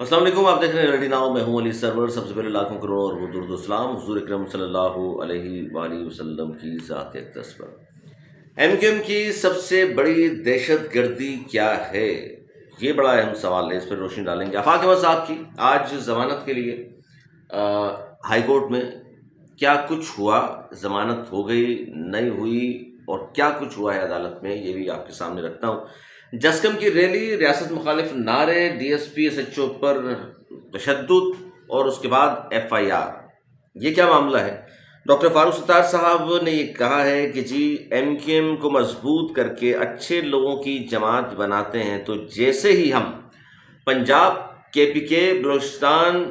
السلام علیکم، آپ دیکھ رہے ہیں ریڈی ناؤ، میں ہوں علی سرور۔ سب سے پہلے لاکھوں کروڑوں اور وہ درود و سلام حضور اکرم صلی اللہ علیہ وآلہ وسلم کی ذات اقدس پر۔ ایم کیو ایم کی سب سے بڑی دہشت گردی کیا ہے؟ یہ بڑا اہم سوال ہے، اس پر روشنی ڈالیں گے۔ آفاق احمد صاحب کی آج ضمانت کے لیے ہائی کورٹ میں کیا کچھ ہوا، ضمانت ہو گئی نہیں ہوئی، اور کیا کچھ ہوا ہے عدالت میں، یہ بھی آپ کے سامنے رکھتا ہوں۔ جسکم کی ریلی، ریاست مخالف نعرے، D S P S H O پر تشدد، اور اس کے بعد ایف آئی آر، یہ کیا معاملہ ہے؟ ڈاکٹر فاروق ستار صاحب نے یہ کہا ہے کہ جی ایم کیو ایم کو مضبوط کر کے اچھے لوگوں کی جماعت بناتے ہیں، تو جیسے ہی ہم پنجاب، کے پی کے، بلوچستان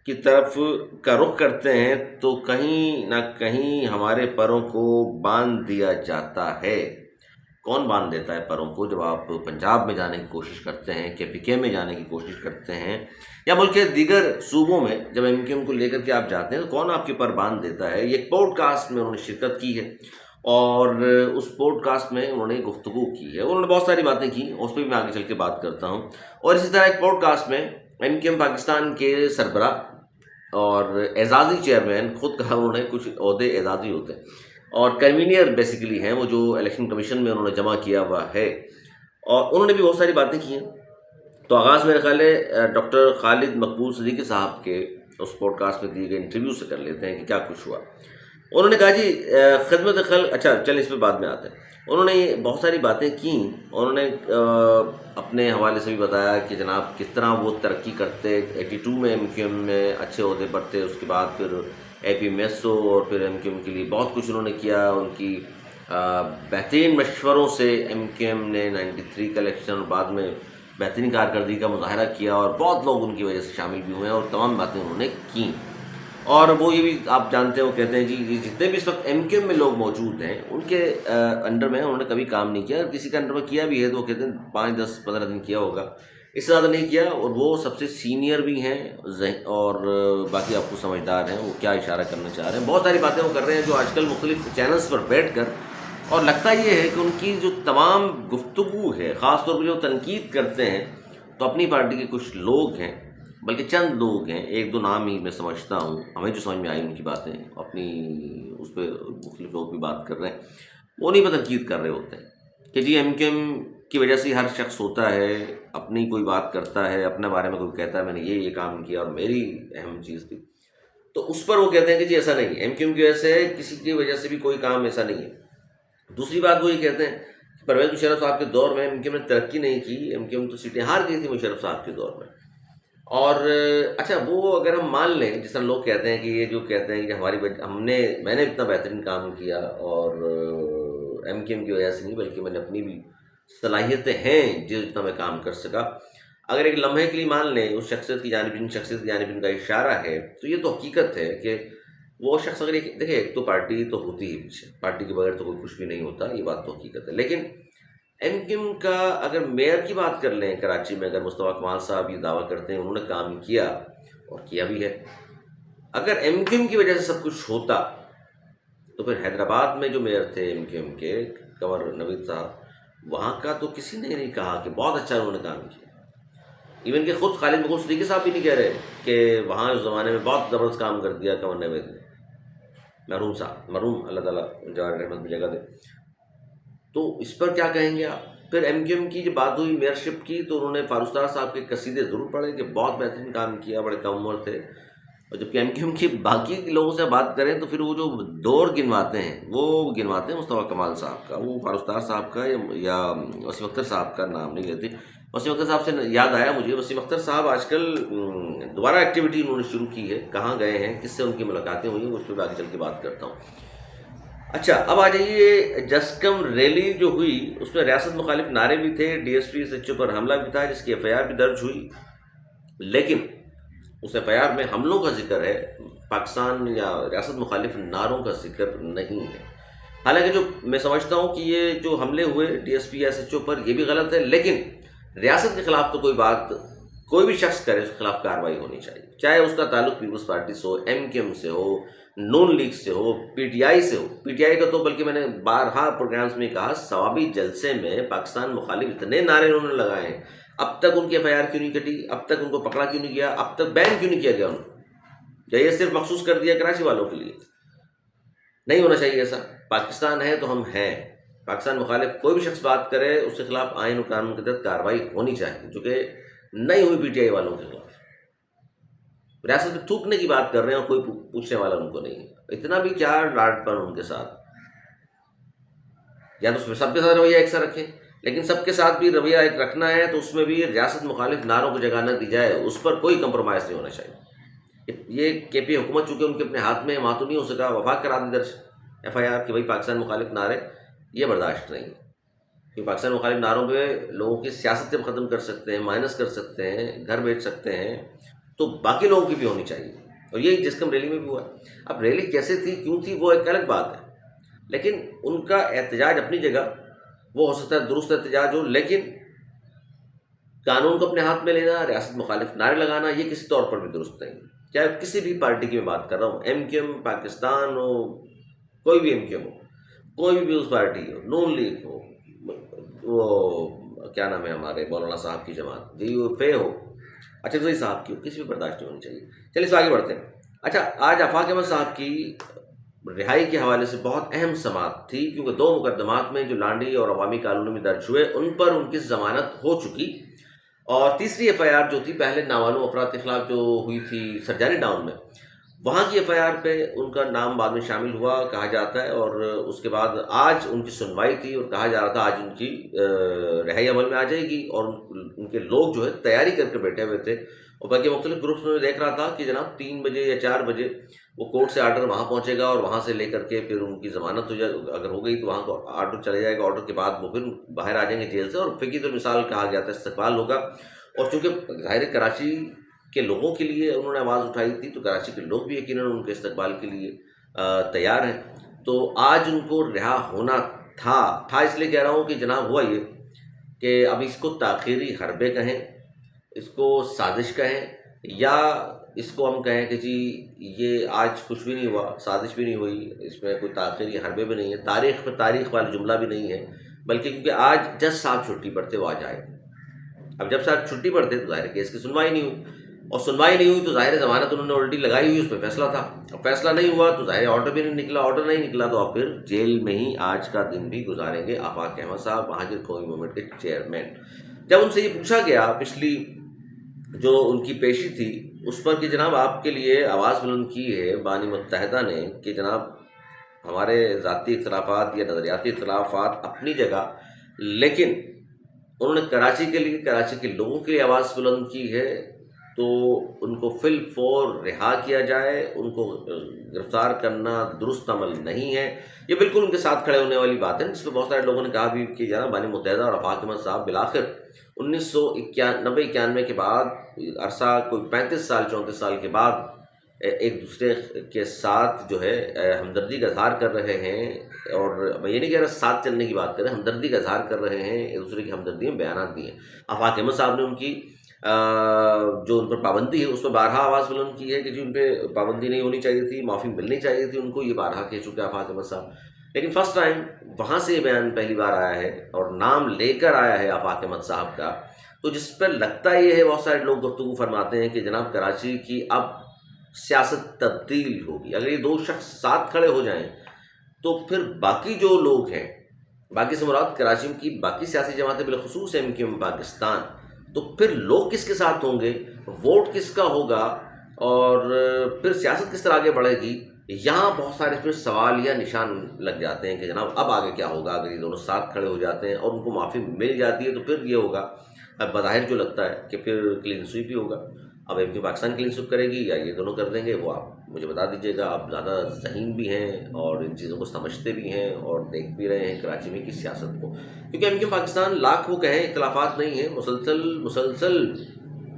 کی طرف کا رخ کرتے ہیں تو کہیں نہ کہیں ہمارے پروں کو باندھ دیا جاتا ہے۔ کون باندھ دیتا ہے پروں کو؟ جب آپ پنجاب میں جانے کی کوشش کرتے ہیں، کے پی کے میں جانے کی کوشش کرتے ہیں، یا ملک کے دیگر صوبوں میں جب ایم کیو ایم کو لے کر کے آپ جاتے ہیں، تو کون آپ کے پر باندھ دیتا ہے؟ یہ پوڈ کاسٹ میں انہوں نے شرکت کی ہے، اور اس پوڈ کاسٹ میں انہوں نے گفتگو کی ہے، انہوں نے بہت ساری باتیں کی، اس پہ بھی میں آگے چل کے بات کرتا ہوں۔ اور اسی طرح ایک پوڈ کاسٹ میں ایم کیو ایم پاکستان کے سربراہ اور اعزازی چیئرمین، خود کہا انہوں نے کچھ عہدے اعزازی ہوتے ہیں، اور کنوینئر بیسیکلی ہیں وہ، جو الیکشن کمیشن میں انہوں نے جمع کیا ہوا ہے، اور انہوں نے بھی بہت ساری باتیں کی ہیں۔ تو آغاز میرے خیال ہے ڈاکٹر خالد مقبول صدیقی صاحب کے اس پوڈ کاسٹ میں دیے گئے انٹرویو سے کر لیتے ہیں کہ کیا کچھ ہوا۔ انہوں نے کہا جی خدمت خلق، اچھا چلیں اس پہ بعد میں آتے ہیں۔ انہوں نے بہت ساری باتیں کیں، انہوں نے اپنے حوالے سے بھی بتایا کہ جناب کس طرح وہ ترقی کرتے، 82 میں ایم کیو ایم میں اچھے عہدے پر تھے، اس کے بعد پھر اے پی میسو، اور پھر ایم کیو ایم کے لیے بہت کچھ انہوں نے کیا، ان کی بہترین مشوروں سے ایم کیو ایم نے 93 کا الیکشن اور بعد میں بہترین کارکردگی کا مظاہرہ کیا، اور بہت لوگ ان کی وجہ سے شامل بھی ہوئے ہیں، اور تمام باتیں انہوں نے کیں۔ اور وہ یہ بھی آپ جانتے ہیں، وہ کہتے ہیں جی جتنے بھی اس وقت ایم کیو ایم میں لوگ موجود ہیں ان کے انڈر میں انہوں نے کبھی کام نہیں کیا، اور کسی کے انڈر میں کیا بھی ہے تو وہ کہتے ہیں 5 10 15 دن کیا ہوگا، اس سے زیادہ نہیں کیا، اور وہ سب سے سینئر بھی ہیں، اور باقی آپ کو سمجھدار ہیں، وہ کیا اشارہ کرنا چاہ رہے ہیں، بہت ساری باتیں وہ کر رہے ہیں جو آج کل مختلف چینلز پر بیٹھ کر، اور لگتا یہ ہے کہ ان کی جو تمام گفتگو ہے، خاص طور پر جو تنقید کرتے ہیں، تو اپنی پارٹی کے کچھ لوگ ہیں، بلکہ چند لوگ ہیں، ایک دو نام ہی میں سمجھتا ہوں، ہمیں جو سمجھ میں آئی ان کی باتیں، اپنی اس پہ مختلف لوگ بھی بات کر رہے ہیں، وہ نہیں پہ تنقید کر رہے ہوتے ہیں کہ جی ایم کیو ایم کی وجہ سے ہر شخص ہوتا ہے، اپنی کوئی بات کرتا ہے، اپنے بارے میں کوئی کہتا ہے میں نے یہ کام کیا اور میری اہم چیز تھی، تو اس پر وہ کہتے ہیں کہ جی ایسا نہیں، ایم کیو ایم کی وجہ سے کسی کی وجہ سے بھی کوئی کام ایسا نہیں ہے۔ دوسری بات وہ یہ کہتے ہیں کہ پرویز مشرف صاحب کے دور میں ایم کیو ایم نے ترقی نہیں کی، ایم کیو ایم تو سیٹیں ہار گئی تھی مشرف صاحب کے دور میں۔ اور اچھا وہ اگر ہم مان لیں، جس طرح لوگ کہتے ہیں کہ یہ جو کہتے ہیں کہ میں نے اتنا بہترین کام کیا، اور ایم کیو ایم کی وجہ سے نہیں بلکہ میں نے اپنی بھی صلاحیتیں ہیں جتنا میں کام کر سکا، اگر ایک لمحے کے لیے مان لیں اس شخصیت کی جانب ان کا اشارہ ہے، تو یہ تو حقیقت ہے کہ وہ شخص اگر دیکھیں، ایک تو پارٹی تو ہوتی ہی پیچھے، پارٹی کے بغیر تو کوئی کچھ بھی نہیں ہوتا، یہ بات تو حقیقت ہے۔ لیکن ایم کیو ایم کا اگر میئر کی بات کر لیں کراچی میں، اگر مصطفیٰ کمال صاحب یہ دعویٰ کرتے ہیں انہوں نے کام کیا، اور کیا بھی ہے، اگر ایم کیو ایم کی وجہ سے سب کچھ ہوتا تو پھر حیدرآباد میں جو میئر تھے ایم کیو ایم کے، کنور نوید صاحب، وہاں کا تو کسی نے نہیں کہا کہ بہت اچھا انہوں نے کام کیا، ایون کہ خود خالد مقبول صدیقی صاحب بھی نہیں کہہ رہے کہ وہاں اس زمانے میں بہت زبردست کام کر دیا کنور نوید نے، مرحوم صاحب، مرحوم اللہ تعالیٰ جوار رحمت میں جگہ دے۔ تو اس پر کیا کہیں گے آپ؟ پھر ایم کیو ایم کی جب بات ہوئی میئرشپ کی، تو انہوں نے فاروق ستار صاحب کے قصیدے ضرور پڑھے کہ بہت بہترین کام کیا، بڑے کم عمر تھے، اور جبکہ ایم کیو ایم کی باقی لوگوں سے بات کریں تو پھر وہ جو دور گنواتے ہیں وہ گنواتے ہیں مصطفیٰ کمال صاحب کا، وہ فاروق ستار صاحب کا یا وسیم اختر صاحب کا نام نہیں لیتے۔ وسیم اختر صاحب سے یاد آیا مجھے، وسیم اختر صاحب آج کل دوبارہ ایکٹیویٹی انہوں نے شروع کی ہے، کہاں گئے ہیں، کس سے ان کی ملاقاتیں ہوئی ہیں، اس پہ آگے چل کے بات کرتا ہوں۔ اچھا اب آ جائیے، جسکم ریلی جو ہوئی اس میں ریاست مخالف نعرے بھی تھے، D S P S H O پر حملہ بھی تھا، جس کی ایف آئی آر بھی درج ہوئی، لیکن اس ایف آئی آر میں حملوں کا ذکر ہے، پاکستان یا ریاست مخالف نعروں کا ذکر نہیں ہے۔ حالانکہ جو میں سمجھتا ہوں کہ یہ جو حملے ہوئے D S P S H O پر، یہ بھی غلط ہے، لیکن ریاست کے خلاف تو کوئی بھی شخص کرے اس کے خلاف کارروائی ہونی چاہیے، چاہے اس کا تعلق پیپلز پارٹی سے ہو، ایم کیو ایم سے ہو، نون لیگ سے ہو، پی ٹی آئی سے ہو۔ پی ٹی آئی کا تو بلکہ میں نے بارہا پروگرامز میں کہا، ثوابی جلسے میں پاکستان مخالف اتنے نعرے انہوں نے لگائے ہیں، اب تک ان کی ایف آئی آر کیوں نہیں کٹی؟ اب تک ان کو پکڑا کیوں نہیں گیا؟ اب تک بین کیوں نہیں کیا گیا ان کو؟ یا یہ صرف مخصوص کر دیا کراچی والوں کے لیے؟ نہیں ہونا چاہیے ایسا. پاکستان ہے تو ہم ہیں. پاکستان مخالف کوئی بھی شخص بات کرے اس کے خلاف آئین و قانون کے تحت کارروائی ہونی چاہیے، جو کہ نہیں ہوئی پی ٹی آئی والوں کے خلاف. ریاست میں تھوکنے کی بات کر رہے ہیں اور کوئی پوچھنے والا ان کو نہیں ہے. اتنا بھی کیا ڈانٹ پن ان کے ساتھ. یا تو اس میں سب کے ساتھ رویہ ایک سا رکھیں، لیکن سب کے ساتھ بھی رویہ ایک رکھنا ہے تو اس میں بھی ریاست مخالف نعروں کو جگہ نہ دی جائے، اس پر کوئی کمپرومائز نہیں ہونا چاہیے. یہ کے پی حکومت چونکہ ان کے اپنے ہاتھ میں وہاں تو نہیں ہو سکا، وفاق کرا دی درج ایف آئی آر کہ بھائی پاکستان مخالف نعرے یہ برداشت نہیں ہے. کہ پاکستان مخالف نعروں پہ لوگوں کی سیاست سے ختم کر سکتے ہیں، مائنس کر سکتے ہیں، گھر بیچ سکتے ہیں، تو باقی لوگوں کی بھی ہونی چاہیے. اور یہی جس کم ریلی میں بھی ہوا. اب ریلی کیسے تھی، کیوں تھی، وہ ایک الگ بات ہے، لیکن ان کا احتجاج اپنی جگہ وہ ہو سکتا ہے درست احتجاج ہو، لیکن قانون کو اپنے ہاتھ میں لینا، ریاست مخالف نعرے لگانا، یہ کسی طور پر بھی درست نہیں. چاہے کسی بھی پارٹی کی میں بات کر رہا ہوں، ایم کیو ایم پاکستان ہو، کوئی بھی ایم کیو ایم ہو، کوئی بھی پیپلز پارٹی ہو، نون لیگ ہو، وہ کیا نام ہے ہمارے مولانا صاحب کی جماعت جی یو اے ہو، اچھا صحیح صاحب کی ہو، کسی بھی برداشت نہیں ہونی چاہیے. چلیے اس آگے بڑھتے ہیں. اچھا آج آفاق احمد صاحب کی رہائی کے حوالے سے بہت اہم سماعت تھی، کیونکہ 2 مقدمات میں جو لانڈی اور عوامی کالونی میں درج ہوئے ان پر ان کی ضمانت ہو چکی، اور تیسری ایف آئی آر جو تھی پہلے نامعلوم افراد کے خلاف جو ہوئی تھی سرجاری ڈاؤن میں، وہاں کی ایف آئی آر پہ ان کا نام بعد میں شامل ہوا کہا جاتا ہے، اور اس کے بعد آج ان کی سنوائی تھی اور کہا جا رہا تھا آج ان کی رہائی عمل میں آ جائے گی، اور ان کے لوگ جو ہے تیاری کر کے بیٹھے ہوئے تھے. اور باقی مختلف گروپس میں دیکھ رہا تھا کہ جناب 3 بجے یا 4 بجے وہ کورٹ سے آرڈر وہاں پہنچے گا، اور وہاں سے لے کر کے پھر ان کی ضمانت ہو جائے، اگر ہو گئی تو وہاں کو آرڈر چلے جائے گا، آرڈر کے بعد وہ پھر باہر آ جائیں گے جیل سے، اور فقید المثال کہا گیا تھا استقبال ہوگا. اور چونکہ ظاہر کراچی کے لوگوں کے لیے انہوں نے آواز اٹھائی تھی، تو کراچی کے لوگ بھی یقیناً ان کے استقبال کے لیے تیار ہیں. تو آج ان کو رہا ہونا تھا اس لیے کہہ رہا ہوں کہ جناب ہوا یہ کہ اب اس کو تاخیری حربے کہیں، اس کو سازش کہیں، یا اس کو ہم کہیں کہ جی یہ آج کچھ بھی نہیں ہوا، سازش بھی نہیں ہوئی، اس میں کوئی تاخیری حربے بھی نہیں ہے، تاریخ پہ تاریخ والا جملہ بھی نہیں ہے، بلکہ کیونکہ آج جج صاحب چھٹی پر تھے وہ آج آئے. اب جب صاحب چھٹی پر تھے تو ظاہر کیس کی سنوائی نہیں ہوئی، اور سنوائی نہیں ہوئی تو ظاہر ضمانت انہوں نے آلریڈی لگائی ہوئی، اس پہ فیصلہ تھا. اب فیصلہ نہیں ہوا تو ظاہر آرڈر بھی نہیں نکلا، آرڈر نہیں نکلا تو آپ پھر جیل میں ہی آج کا دن بھی گزاریں گے آفاق احمد صاحب، مہاجر قومی موومنٹ کے چیئرمین. جب ان سے یہ پوچھا گیا پچھلی جو ان کی پیشی تھی اس پر کہ جناب آپ کے لیے آواز بلند کی ہے بانی متحدہ نے کہ جناب ہمارے ذاتی اختلافات یا نظریاتی اختلافات اپنی جگہ، لیکن انہوں نے کراچی کے لیے، کراچی کے لوگوں کے لیے آواز بلند کی ہے، تو ان کو فی الفور رہا کیا جائے، ان کو گرفتار کرنا درست عمل نہیں ہے. یہ بالکل ان کے ساتھ کھڑے ہونے والی بات ہے، جس پہ بہت سارے لوگوں نے کہا بھی کہ جناب بانی متحدہ اور آفاق احمد صاحب بالآخر 1991 کے بعد عرصہ کوئی 35 سال 34 سال کے بعد ایک دوسرے کے ساتھ جو ہے ہمدردی کا اظہار کر رہے ہیں. اور میں یہ نہیں کہہ رہا ساتھ چلنے کی بات کریں، ہمدردی کا اظہار کر رہے ہیں، ایک دوسرے کی ہمدردی میں بیانات دیے. آفاق احمد صاحب نے ان کی جو ان پر پابندی ہے اس پر بارہا آواز بلند کی ہے کہ جی ان پہ پابندی نہیں ہونی چاہیے تھی، معافی ملنی چاہیے تھی ان کو، یہ بارہا کہہ چکے آفاق احمد صاحب. لیکن فرسٹ ٹائم وہاں سے یہ بیان پہلی بار آیا ہے اور نام لے کر آیا ہے آفاق احمد صاحب کا، تو جس پر لگتا یہ ہے، بہت سارے لوگ گفتگو فرماتے ہیں کہ جناب کراچی کی اب سیاست تبدیل ہوگی. اگر یہ 2 شخص ساتھ کھڑے ہو جائیں تو پھر باقی جو لوگ ہیں، باقی سے مراد کراچی کی باقی سیاسی جماعتیں بالخصوص ایم کیو ایم پاکستان، تو پھر لوگ کس کے ساتھ ہوں گے، ووٹ کس کا ہوگا، اور پھر سیاست کس طرح آگے بڑھے گی. یہاں بہت سارے پھر سوال یا نشان لگ جاتے ہیں کہ جناب اب آگے کیا ہوگا اگر یہ دونوں ساتھ کھڑے ہو جاتے ہیں اور ان کو معافی مل جاتی ہے. تو پھر یہ ہوگا، اب بظاہر جو لگتا ہے کہ پھر کلین سویپ ہی ہوگا. اب M Q Pakistan clean sweep کرے گی یا یہ دونوں کر دیں گے، وہ آپ مجھے بتا دیجیے گا. آپ زیادہ ذہین بھی ہیں اور ان چیزوں کو سمجھتے بھی ہیں اور دیکھ بھی رہے ہیں کراچی میں کی سیاست کو، کیونکہ ایم کیو پاکستان لاکھ وہ کہیں اختلافات نہیں ہیں، مسلسل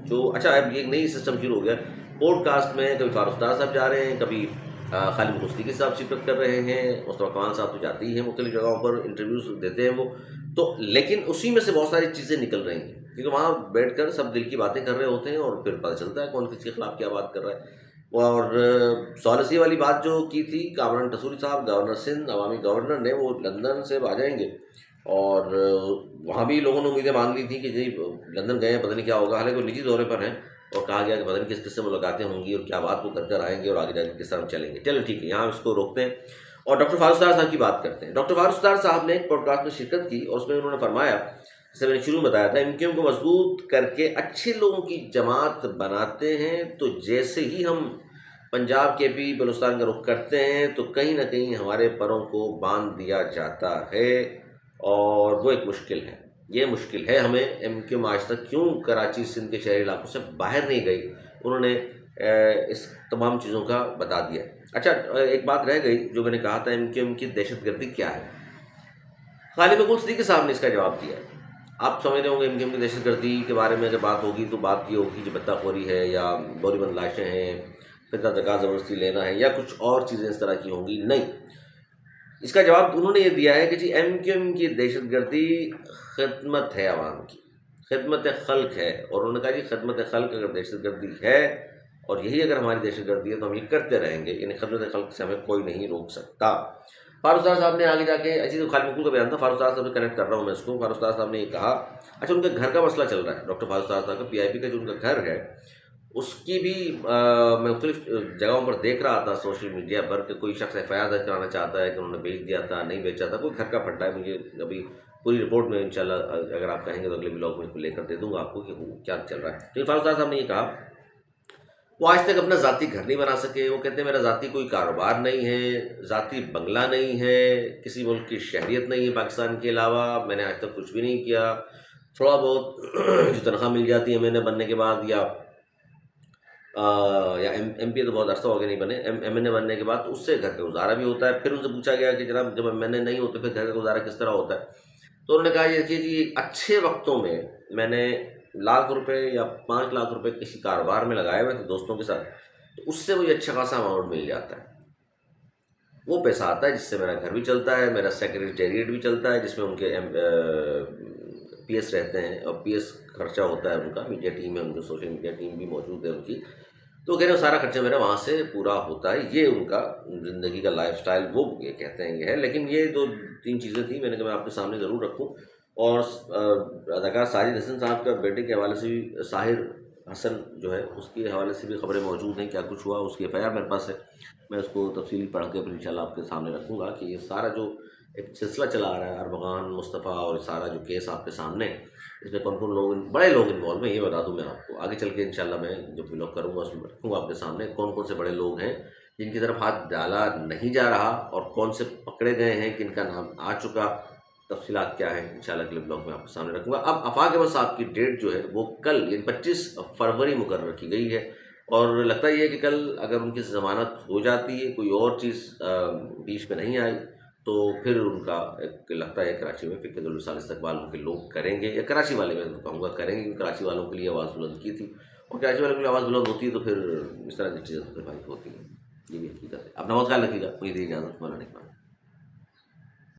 جو اچھا اب یہ نئی سسٹم شروع ہو گیا پوڈ کاسٹ میں، کبھی فاروق دار صاحب جا رہے ہیں، کبھی خالد مصطفی صاحب شرکت کر رہے ہیں، مصطفیٰ کمال صاحب تو جاتے ہی ہیں مختلف جگہوں پر انٹرویوز دیتے ہیں وہ تو، لیکن اسی میں سے بہت ساری چیزیں نکل رہی ہیں کیونکہ وہاں بیٹھ کر سب دل کی باتیں کر رہے ہوتے ہیں اور پھر پتہ چلتا ہے کون کس کے خلاف کیا بات کر رہا ہے. اور سالسی والی بات جو کی تھی کامران ٹسوری صاحب گورنر سندھ عوامی گورنر نے، وہ لندن سے آ جائیں گے اور وہاں بھی لوگوں نے امیدیں مان لی تھی کہ جی لندن گئے ہیں پتہ نہیں کیا ہوگا، حالانکہ وہ نجی دورے پر ہیں، اور کہا گیا کہ پتہ نہیں کس کس سے ملاقاتیں ہوں گی اور کیا بات وہ کر کر آئیں گے اور آگے جا کے کس طرح ہم چلیں گے۔ چلو ٹھیک ہے، یہاں اس کو روکتے ہیں اور ڈاکٹر فاروق ستار صاحب کی بات کرتے ہیں۔ ڈاکٹر فاروق ستار صاحب نے ایک پوڈ کاسٹ میں شرکت کی اور اس میں انہوں نے فرمایا، جیسے میں نے شروع میں بتایا تھا، ایم کیو ایم کو مضبوط کر کے اچھے لوگوں کی جماعت بناتے ہیں تو جیسے ہی ہم پنجاب کے پی بلوچستان کا رخ کرتے ہیں تو کہیں نہ کہیں ہمارے پروں کو باندھ دیا جاتا ہے، اور وہ ایک مشکل ہے۔ یہ مشکل ہے ہمیں۔ ایم کیو ایم آج تک کیوں کراچی سندھ کے شہری علاقوں سے باہر نہیں گئی، انہوں نے اس تمام چیزوں کا بتا دیا۔ اچھا، ایک بات رہ گئی جو میں نے کہا تھا، ایم کیو ایم کی دہشت گردی کیا ہے؟ غالب مقبول صدیقی صاحب نے اس کا جواب دیا ہے۔ آپ سمجھتے ہوں گے ایم کیو ایم کی دہشت گردی کے بارے میں اگر بات ہوگی تو بات یہ ہوگی کہ بتہ خوری ہے یا گولی بند لاشیں ہیں، فتنہ زکوٰۃ زبردستی لینا ہے یا کچھ اور چیزیں اس طرح کی ہوں گی۔ نہیں، اس کا جواب انہوں نے یہ دیا ہے کہ جی ایم کیو ایم کی دہشت گردی خدمت ہے عوام کی، خدمت خلق ہے، اور انہوں نے کہا جی خدمت خلق اگر دہشت گردی ہے اور یہی اگر ہماری دہشت گردی ہے تو ہم یہ کرتے رہیں گے، یعنی خدمت خلق سے ہمیں کوئی نہیں روک سکتا۔ فاروق صاحب نے آگے جا کے ایسی تو خالد مقبول کا بیان تھا، فاروق صاحب سے کنیکٹ کر رہا ہوں میں اس کو۔ فاروق صاحب نے یہ کہا، اچھا ان کے گھر کا مسئلہ چل رہا ہے، ڈاکٹر فاروق صاحب کا پی آئی پی کا جو ان کا گھر ہے اس کی بھی میں مختلف جگہوں پر دیکھ رہا تھا سوشل میڈیا پر کہ کوئی شخص ایف آئی آر درج کرانا چاہتا ہے کہ انہوں نے بیچ دیا تھا، نہیں بیچا تھا، کوئی گھر کا پھٹا ہے۔ مجھے ابھی پوری رپورٹ میں انشاءاللہ اگر آپ کہیں گے تو اگلے بلاگ میں لے کر دے دوں گا آپ کو کہ کیا چل رہا ہے۔ تو فاروق صاحب نے یہ کہا وہ آج تک اپنا ذاتی گھر نہیں بنا سکے، وہ کہتے ہیں میرا ذاتی کوئی کاروبار نہیں ہے، ذاتی بنگلہ نہیں ہے، کسی ملک کی شہریت نہیں ہے پاکستان کے علاوہ، میں نے آج تک کچھ بھی نہیں کیا، تھوڑا بہت جو تنخواہ مل جاتی ہے ایم این اے بننے کے بعد یا ایم پی تو بہت عرصہ ہو گیا نہیں بنے، ایم این اے بننے کے بعد تو اس سے گھر کا گزارا بھی ہوتا ہے۔ پھر ان سے پوچھا گیا کہ جناب جب ایم این اے نہیں ہوتے پھر گھر کا گزارا کس طرح ہوتا ہے؟ تو انہوں نے کہا یہ دیکھیے جی اچھے وقتوں میں میں نے لاکھ روپے یا 5 لاکھ روپے کسی کاروبار میں لگائے ہوئے تھے دوستوں کے ساتھ، تو اس سے مجھے اچھا خاصا اماؤنٹ مل جاتا ہے، وہ پیسہ آتا ہے جس سے میرا گھر بھی چلتا ہے، میرا سیکریٹریٹ بھی چلتا ہے جس میں ان کے پی ایس رہتے ہیں اور پی ایس خرچہ ہوتا ہے، ان کا میڈیا ٹیم ہے، ان کی سوشل میڈیا ٹیم بھی موجود ہے ان کی، تو کہہ رہے سارا خرچہ میرا وہاں سے پورا ہوتا ہے۔ یہ ان کا زندگی کا لائف سٹائل، وہ یہ کہتے ہیں یہ ہے۔ لیکن یہ 2-3 چیزیں تھیں میں نے کہا میں آپ کے سامنے ضرور رکھوں، اور اداکار ساجد حسن صاحب کا بیٹے کے حوالے سے بھی، ساحر حسن جو ہے اس کے حوالے سے بھی خبریں موجود ہیں، کیا کچھ ہوا، اس کی ایف آئی آر میرے پاس ہے، میں اس کو تفصیلی پڑھ کے پھر انشاءاللہ آپ کے سامنے رکھوں گا کہ یہ سارا جو ایک سلسلہ چلا آ رہا ہے ارمغان مصطفیٰ اور سارا جو کیس آپ کے سامنے، اس میں کون کون لوگ، بڑے لوگ انوالو ہیں، یہ بتا دوں میں آپ کو آگے چل کے انشاءاللہ میں جو بلاگ کروں گا اس میں رکھوں گا آپ کے سامنے کون کون سے بڑے لوگ ہیں جن کی طرف ہاتھ ڈالا نہیں جا رہا اور کون سے پکڑے گئے ہیں، کن کا نام آ چکا، تفصیلات کیا ہیں انشاءاللہ اگلے بلاگ میں آپ کے سامنے رکھوں گا۔ اب آفاق احمد صاحب کی ڈیٹ جو ہے وہ کل یعنی 25 فروری مقرر کی گئی ہے، اور لگتا یہ ہے کہ کل اگر ان کی ضمانت ہو جاتی ہے، کوئی اور چیز بیچ میں نہیں آئی، تو پھر ان کا ایک لگتا ہے کراچی میں فقہ الوصال استقبال ان کے لوگ کریں گے، یا کراچی والے میں کہوں گا کریں گے، کیونکہ کراچی والوں کے لیے آواز بلند کی تھی، اور کراچی والوں کے لیے آواز بلند ہوتی ہے تو پھر اس طرح کی چیزیں تو پھر بھائی ہوتی ہیں، یہ بھی حقیقت ہے۔ اپنا بہت خیال رکھیے گا، مجھے دی اجازت، مولانا اقبال۔